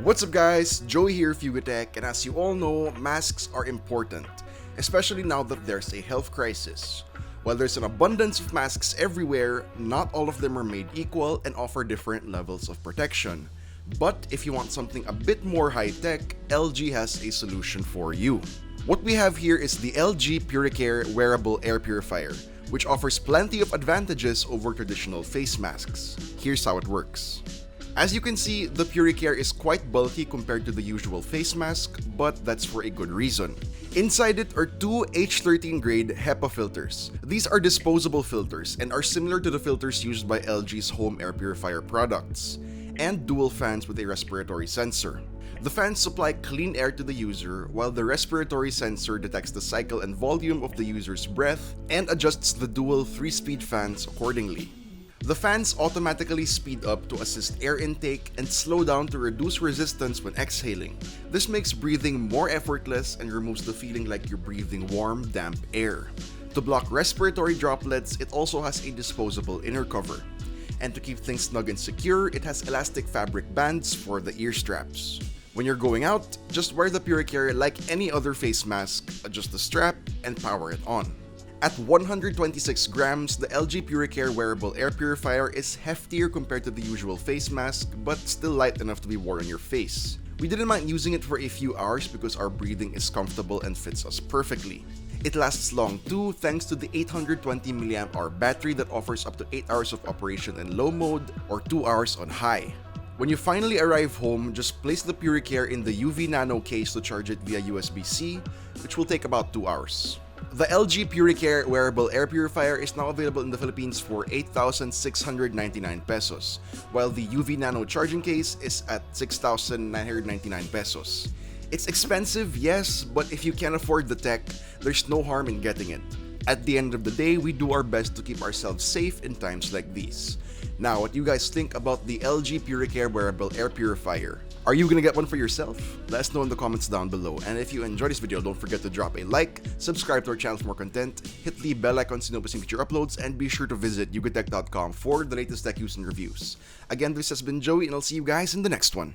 What's up guys, Joey here, Fugatech, and as you all know, masks are important, especially now that there's a health crisis. While there's an abundance of masks everywhere, not all of them are made equal and offer different levels of protection. But if you want something a bit more high-tech, LG has a solution for you. What we have here is the LG Puricare Wearable Air Purifier, which offers plenty of advantages over traditional face masks. Here's how it works. As you can see, the Puricare is quite bulky compared to the usual face mask, but that's for a good reason. Inside it are two H13 grade HEPA filters. These are disposable filters and are similar to the filters used by LG's home air purifier products, and dual fans with a respiratory sensor. The fans supply clean air to the user, while the respiratory sensor detects the cycle and volume of the user's breath and adjusts the dual 3-speed fans accordingly. The fans automatically speed up to assist air intake and slow down to reduce resistance when exhaling. This makes breathing more effortless and removes the feeling like you're breathing warm, damp air. To block respiratory droplets, it also has a disposable inner cover. And to keep things snug and secure, it has elastic fabric bands for the ear straps. When you're going out, just wear the Puricare like any other face mask, adjust the strap, and power it on. At 126 grams, the LG Puricare Wearable Air Purifier is heftier compared to the usual face mask, but still light enough to be worn on your face. We didn't mind using it for a few hours because our breathing is comfortable and fits us perfectly. It lasts long too, thanks to the 820 mAh battery that offers up to 8 hours of operation in low mode or 2 hours on high. When you finally arrive home, just place the Puricare in the UV Nano case to charge it via USB-C, which will take about 2 hours. The LG Puricare Wearable Air Purifier is now available in the Philippines for 8,699 pesos, while the UV Nano charging case is at 6,999 pesos. It's expensive, yes, but if you can't afford the tech, there's no harm in getting it. At the end of the day, we do our best to keep ourselves safe in times like these. Now, what do you guys think about the LG Puricare Wearable Air Purifier? Are you gonna get one for yourself? Let us know in the comments down below. And if you enjoyed this video, don't forget to drop a like, subscribe to our channel for more content, hit the bell icon so you know when future uploads, and be sure to visit yugatech.com for the latest tech news and reviews. Again, this has been Joey, and I'll see you guys in the next one.